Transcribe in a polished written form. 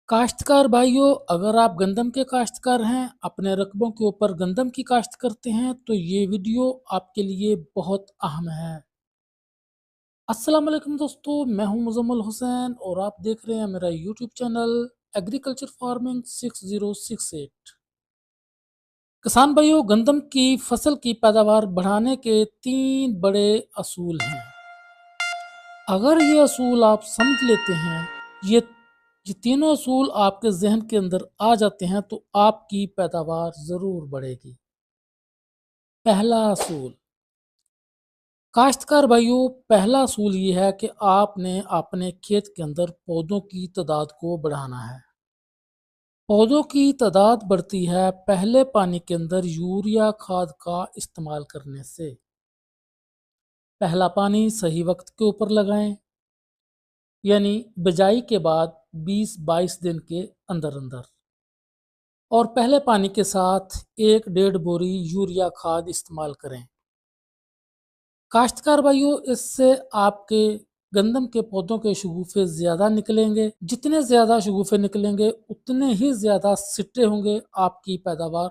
काश्तकार भाइयों, अगर आप गंदम के काश्तकार हैं, अपने रकबों के ऊपर गंदम की काश्त करते हैं, तो ये वीडियो आपके लिए बहुत अहम है। अस्सलाम वालेकुम दोस्तों, मैं हूं मुजम्मल हुसैन और आप देख रहे हैं मेरा यूट्यूब चैनल एग्रीकल्चर फार्मिंग 6068। किसान भाइयों, गंदम की फसल की पैदावार बढ़ाने के 3 बड़े असूल हैं। अगर ये असूल आप समझ लेते हैं, ये ये तीनों असूल आपके ज़हन के अंदर आ जाते हैं, तो आपकी पैदावार ज़रूर बढ़ेगी। पहला असूल, काश्तकार भाइयों, पहला असूल ये है कि आपने अपने खेत के अंदर पौधों की तादाद को बढ़ाना है। पौधों की तादाद बढ़ती है पहले पानी के अंदर यूरिया खाद का इस्तेमाल करने से। पहला पानी सही वक्त के ऊपर लगाएं, यानी बिजाई के बाद 20-22 दिन के अंदर अंदर, और पहले पानी के साथ 1-1.5 बोरी यूरिया खाद इस्तेमाल करें। काश्तकार भाइयों, इससे आपके गंदम के पौधों के शगुफे ज़्यादा निकलेंगे। जितने ज़्यादा शगुफे निकलेंगे उतने ही ज़्यादा सिट्टे होंगे, आपकी पैदावार